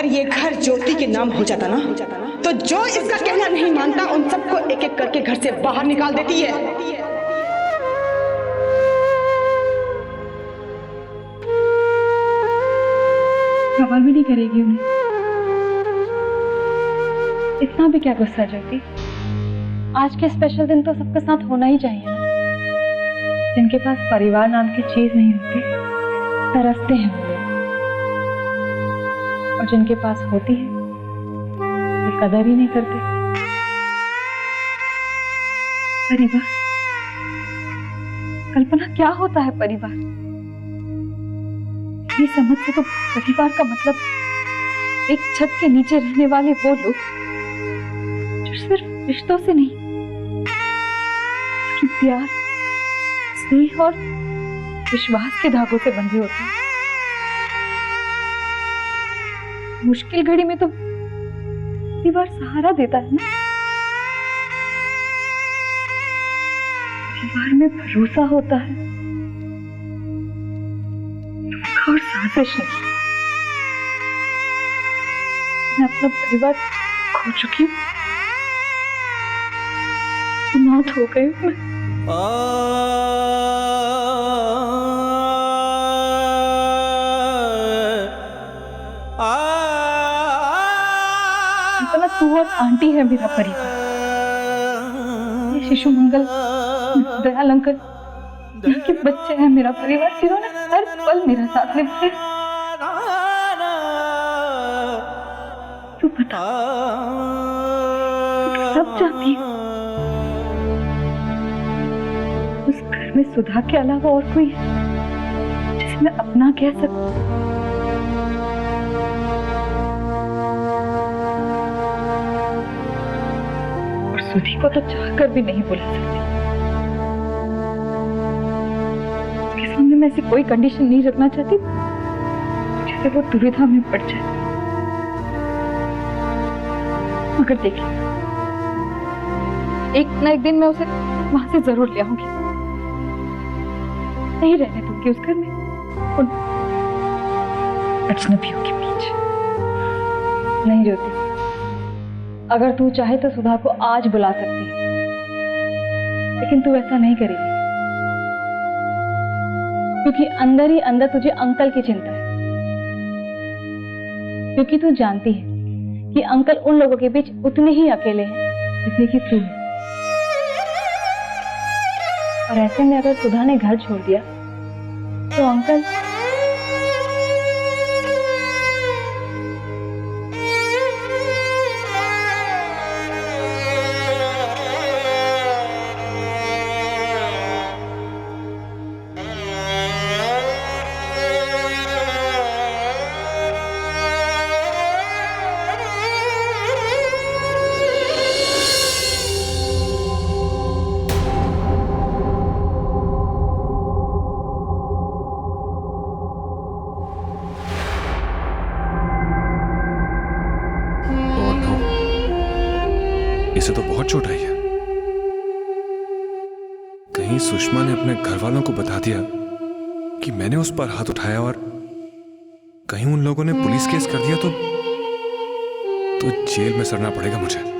अगर ये घर ज्योति के नाम हो जाता ना तो जो इसका कहना नहीं मानता उन सबको एक एक करके घर से बाहर निकाल देती है। सवाल भी नहीं करेगी उन्हें? इतना भी क्या गुस्सा ज्योति? आज के स्पेशल दिन तो सबके साथ होना ही चाहिए ना। जिनके पास परिवार नाम की चीज नहीं होती तरसते हैं वो, और जिनके पास होती है वो कदर ही नहीं करते। परिवार, कल्पना क्या होता है परिवार? ये समझ से तो परिवार का मतलब एक छत के नीचे रहने वाले वो लोग जो सिर्फ रिश्तों से नहीं, प्यार, स्नेह और विश्वास के धागों से बंधे होते हैं। मुश्किल घड़ी में तो परिवार सहारा देता है ना। परिवार में भरोसा होता है और साजिश नहीं। मैं अपना परिवार खो चुकी हूँ, अनाथ हो गई हूँ मैं। तू और आंटी है मेरा परिवार। ये शिशु मंगल, दयाल अंकल, इनके बच्चे हैं मेरा परिवार, जिन्होंने हर पल मेरा साथ निभाया। तू बता, तू सब जानती है उस घर में सुधा के अलावा और कोई है जिसे मैं अपना कह सकूं? सुधी को तो चाहकर भी नहीं बुला सकती। उसके सामने मैं ऐसी कोई कंडीशन नहीं रखना चाहती जिससे वो दुविधा में पड़ जाए। मगर देख, एक ना एक दिन मैं उसे वहां से जरूर ले आऊंगी। नहीं रहने दूंगी उस घर में उन अजनबियों के बीच। नहीं ज्योति, अगर तू चाहे तो सुधा को आज बुला सकती है, लेकिन तू ऐसा नहीं करेगी क्योंकि अंदर ही अंदर तुझे अंकल की चिंता है। क्योंकि तू जानती है कि अंकल उन लोगों के बीच उतने ही अकेले हैं जितने कि तू है। और ऐसे में अगर सुधा ने घर छोड़ दिया तो अंकल इसे तो बहुत चोट आई है। कहीं सुषमा ने अपने घर वालों को बता दिया कि मैंने उस पर हाथ उठाया और कहीं उन लोगों ने पुलिस केस कर दिया तो जेल में सड़ना पड़ेगा मुझे।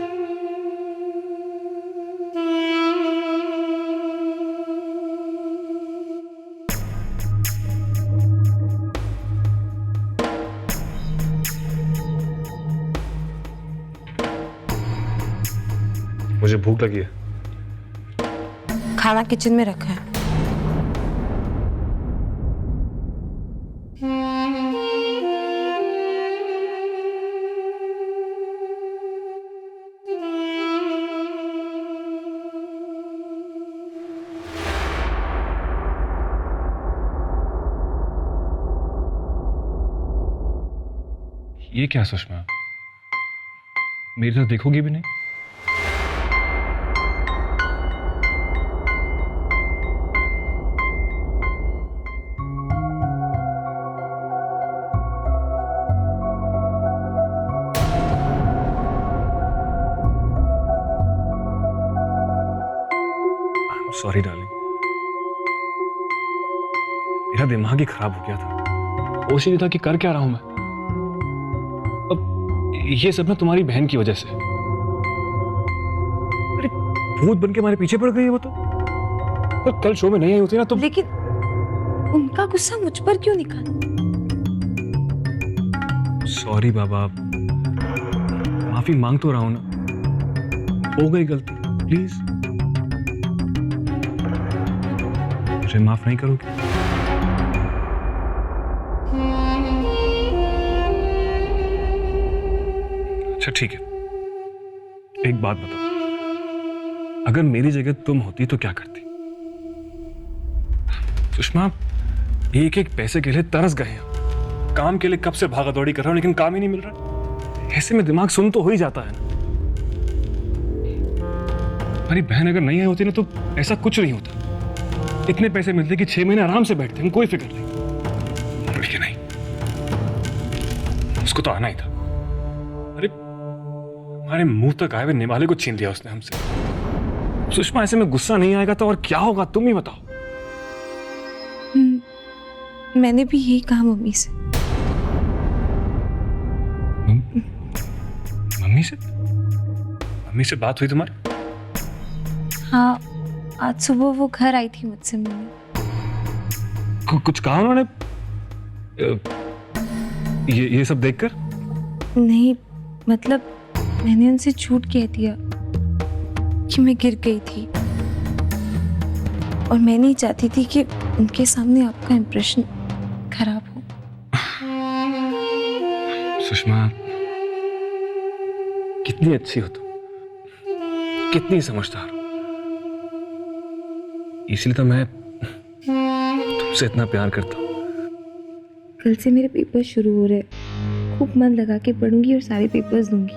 मुझे भूख लगी है। खाना किचन में रखा है। ये क्या सुषमा, मेरी तरफ देखोगी भी नहीं? सॉरी डार्लिंग, मेरा दिमाग ही खराब हो गया था। होश ही नहीं था कि कर क्या रहा हूं मैं। अब ये सब ना तुम्हारी बहन की वजह से। अरे भूत बन के हमारे पीछे पड़ गई है वो तो। और कल शो में नहीं आई होती ना तो। लेकिन उनका गुस्सा मुझ पर क्यों निकाला? सॉरी बाबा, माफी मांग तो रहा हूं ना, हो गई गलती, प्लीज मुझे माफ नहीं करोगे? अच्छा ठीक है, एक बात बताओ, अगर मेरी जगह तुम होती तो क्या करती? सुषमा, एक एक पैसे के लिए तरस गए हैं। काम के लिए कब से भागा दौड़ी कर रहा हूं लेकिन काम ही नहीं मिल रहा। ऐसे में दिमाग सुन तो हो ही जाता है ना। हमारी बहन अगर नहीं आई होती ना तो ऐसा कुछ नहीं होता। इतने पैसे मिलते कि 6 महीने आराम से बैठते, हम कोई फिक्र नहीं। लेकिन नहीं, उसको तो आना ही था। अरे हमारे मुंह तक आए हुए निवाले को छीन लिया उसने हमसे। सुषमा, ऐसे में गुस्सा नहीं आएगा तो और क्या होगा, तुम ही बताओ। मैंने भी यही कहा मम्मी से। मम्मी से बात हुई तुम्हारी? हाँ, आज सुबह वो घर आई थी मुझसे मिलने। कुछ कहा उन्होंने ये सब देखकर? नहीं, मतलब मैंने उनसे झूठ कह दिया कि मैं गिर गई थी और मैं नहीं चाहती थी कि उनके सामने आपका इंप्रेशन खराब हो। सुषमा, कितनी अच्छी हो तुम, कितनी समझदार हो। इसलिए तो मैं तुमसे इतना प्यार करता हूँ। कल से मेरे पेपर शुरू हो रहे हैं, खूब मन लगा के पढ़ूंगी और सारे पेपर्स दूंगी।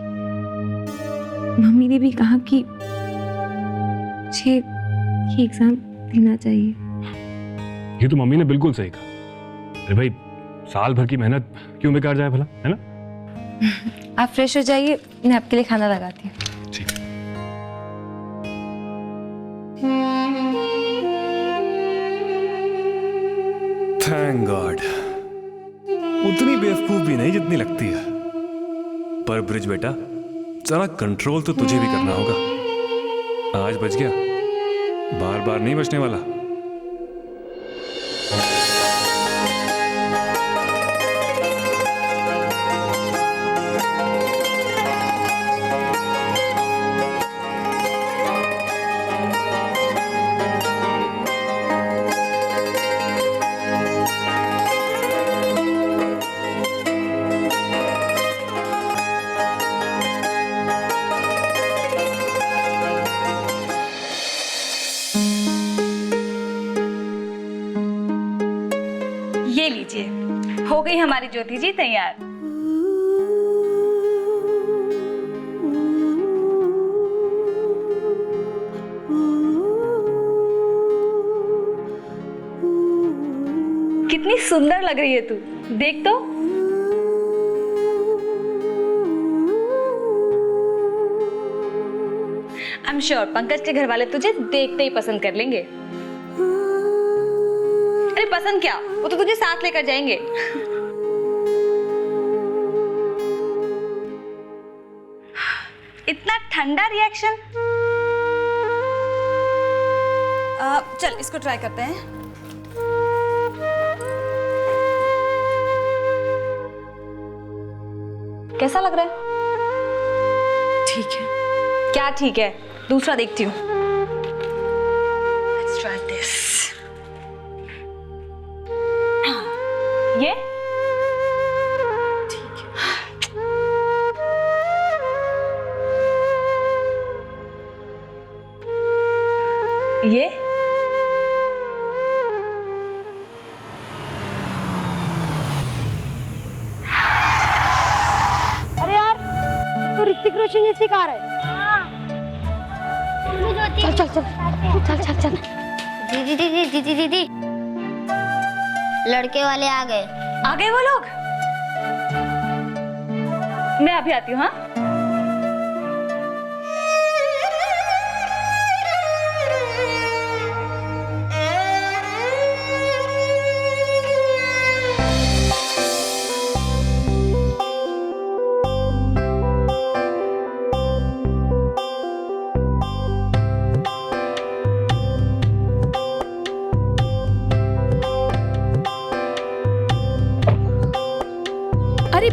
मम्मी ने भी कहा कि मुझे ये एग्जाम देना चाहिए। ये तो मम्मी ने बिल्कुल सही कहा। अरे भाई, साल भर की मेहनत क्यों बेकार जाए भला, है ना? आप फ्रेश हो जाइए, मैं आपके लिए खाना लगाती हूँ। ठीक है। थैंक गॉड, उतनी बेवकूफ भी नहीं जितनी लगती है। पर ब्रिज बेटा, जरा कंट्रोल तो तुझे भी करना होगा। आज बच गया, बार बार नहीं बचने वाला। ये लीजिए, हो गई हमारी ज्योति जी तैयार। कितनी सुंदर लग रही है तू, देख तो। आई एम श्योर पंकज के घर वाले तुझे देखते ही पसंद कर लेंगे। अरे पसंद क्या, वो तो तुझे साथ लेकर जाएंगे। इतना ठंडा रिएक्शन। चल इसको ट्राई करते हैं। कैसा लग रहा है? ठीक है। क्या ठीक है, दूसरा देखती हूँ। Let's try this. ये ठीक है। ये अरे यार, तो ऋतिक रोशन जैसी कार है। चल चल चल चल चल चल। दीदी दीदी दीदी दीदी, लड़के वाले आ गए। आ गए वो लोग। मैं अभी आती हूँ। हाँ,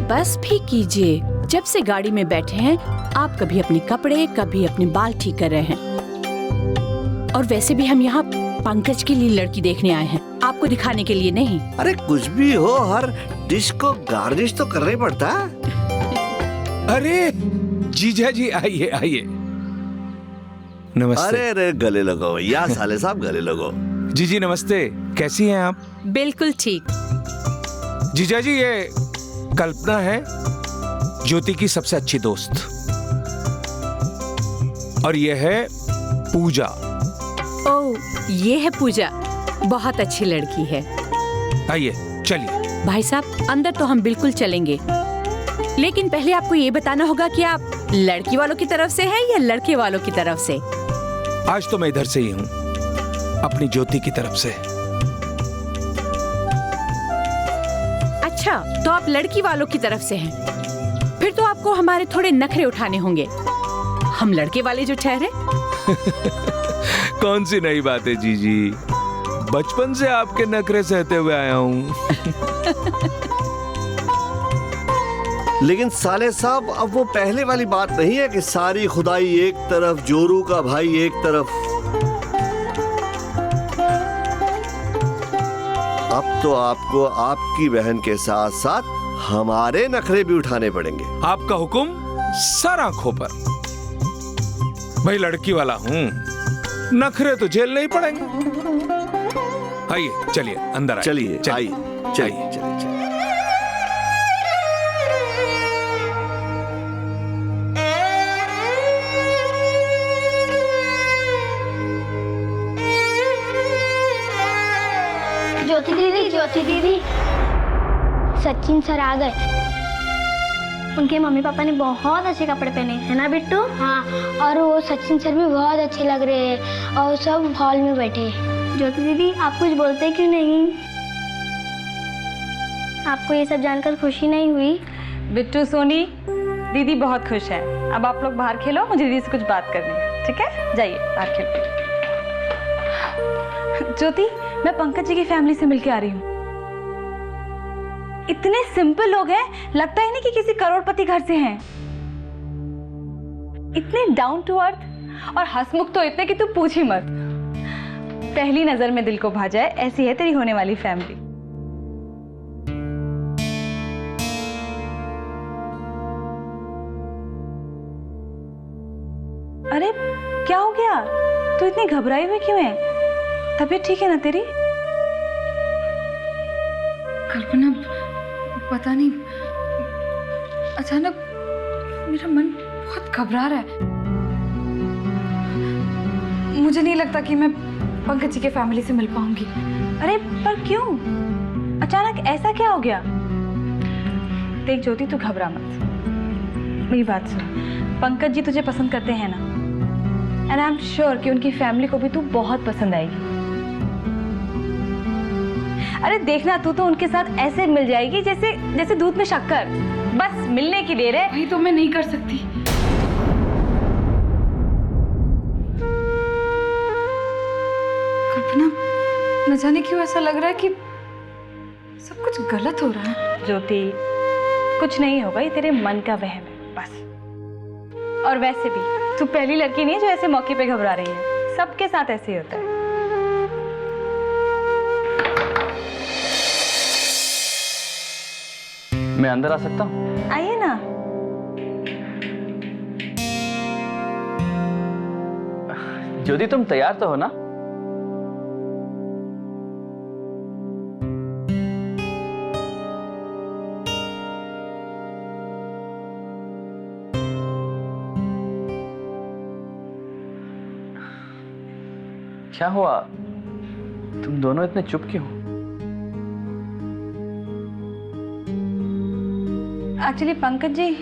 बस भी कीजिए। जब से गाड़ी में बैठे हैं आप कभी अपने कपड़े कभी अपने बाल ठीक कर रहे हैं। और वैसे भी हम यहाँ पंकज के लिए लड़की देखने आए हैं, आपको दिखाने के लिए नहीं। अरे कुछ भी हो, हर डिश को गार्निश तो करना ही पड़ता है। अरे जीजा जी आइए आइए। नमस्ते। अरे अरे गले लगो या साले साहब, गले लगो। जीजी नमस्ते, कैसी हैं आप? बिल्कुल ठीक। जीजा जी ये कल्पना है ज्योति की सबसे अच्छी दोस्त, और ये है पूजा। ओह ये है पूजा, बहुत अच्छी लड़की है। आइए चलिए। भाई साहब अंदर तो हम बिल्कुल चलेंगे, लेकिन पहले आपको ये बताना होगा कि आप लड़की वालों की तरफ से हैं या लड़के वालों की तरफ से। आज तो मैं इधर से ही हूँ, अपनी ज्योति की तरफ से। अच्छा तो आप लड़की वालों की तरफ से हैं, फिर तो आपको हमारे थोड़े नखरे उठाने होंगे। हम लड़के वाले जो ठहरे। कौन सी नई बात है जीजी, बचपन से आपके नखरे सहते हुए आया हूँ। लेकिन साले साहब अब वो पहले वाली बात नहीं है कि सारी खुदाई एक तरफ, जोरू का भाई एक तरफ। अब तो आपको आपकी बहन के साथ साथ हमारे नखरे भी उठाने पड़ेंगे। आपका हुक्म सर आंखों पर। भाई लड़की वाला हूँ, नखरे तो झेलने ही पड़ेंगे। आइए चलिए अंदर आइए। चलिए चलिए चलिए चलिए। ज्योति दीदी सचिन सर आ गए। उनके मम्मी पापा ने बहुत अच्छे कपड़े पहने है ना बिट्टू? हाँ, और वो सचिन सर भी बहुत अच्छे लग रहे हैं और सब हॉल में बैठे। ज्योति दीदी आप कुछ बोलते क्यों नहीं? आपको ये सब जानकर खुशी नहीं हुई? बिट्टू सोनी दीदी बहुत खुश है। अब आप लोग बाहर खेलो, मुझे दीदी से कुछ बात करनी है। ठीक है जाइए बाहर खेलो। ज्योति मैं पंकज जी की फैमिली से मिलके आ रही हूँ। इतने सिंपल लोग हैं, लगता ही नहीं कि किसी करोड़पति घर से हैं। इतने डाउन टू अर्थ और हंसमुख तो इतने कि तू पूछ ही मत। पहली नजर में दिल को भा जाए, ऐसी है तेरी होने वाली फैमिली। अरे क्या हो गया, तू इतनी घबराई हुई क्यों है? तबीयत ठीक है ना तेरी? कल्पना पता नहीं अचानक मेरा मन बहुत घबरा रहा है। मुझे नहीं लगता कि मैं पंकज जी के फैमिली से मिल पाऊंगी। अरे पर क्यों, अचानक ऐसा क्या हो गया? देख ज्योति तू घबरा मत, मेरी बात सुन। पंकज जी तुझे पसंद करते हैं ना, एंड आई एम श्योर कि उनकी फैमिली को भी तू बहुत पसंद आएगी। अरे देखना तू तो उनके साथ ऐसे मिल जाएगी जैसे जैसे दूध में शक्कर। बस मिलने की देर है। वही तो मैं नहीं कर सकती। कल्पना न जाने क्यों ऐसा लग रहा है कि सब कुछ गलत हो रहा है। ज्योति कुछ नहीं होगा, ये तेरे मन का वहम है बस। और वैसे भी तू पहली लड़की नहीं है जो ऐसे मौके पे घबरा रही है, सबके साथ ऐसे ही होता है। मैं अंदर आ सकता हूँ? आइए ना। ज्योति तुम तैयार तो हो ना? क्या हुआ, तुम दोनों इतने चुप क्यों? एक्चुअली पंकज जी,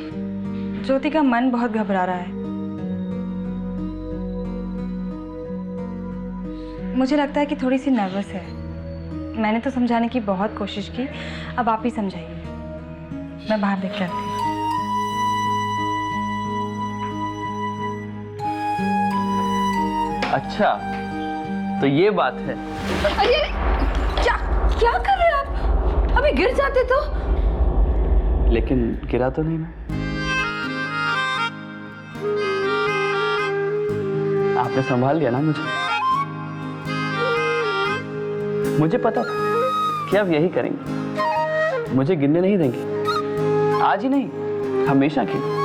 ज्योति का मन बहुत घबरा रहा है। मुझे लगता है कि थोड़ी सी नर्वस है। मैंने तो समझाने की बहुत कोशिश की, अब आप ही समझाइए। मैं बाहर देख के आती हूँ। अच्छा तो ये बात है। अरे क्या क्या कर रहे हो आप? अभी गिर जाते तो। लेकिन गिरा तो नहीं मैं। आपने संभाल लिया ना मुझे। मुझे पता था कि आप यही करेंगे, मुझे गिरने नहीं देंगे, आज ही नहीं हमेशा के लिए।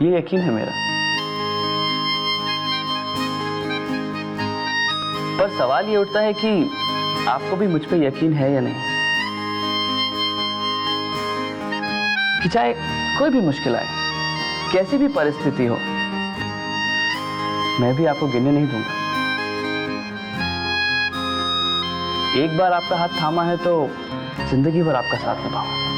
ये यकीन है मेरा। पर सवाल ये उठता है कि आपको भी मुझ पे यकीन है या नहीं, कि चाहे कोई भी मुश्किल आए, कैसी भी परिस्थिति हो, मैं भी आपको गिरने नहीं दूंगा। एक बार आपका हाथ थामा है तो जिंदगी भर आपका साथ निभाऊंगा।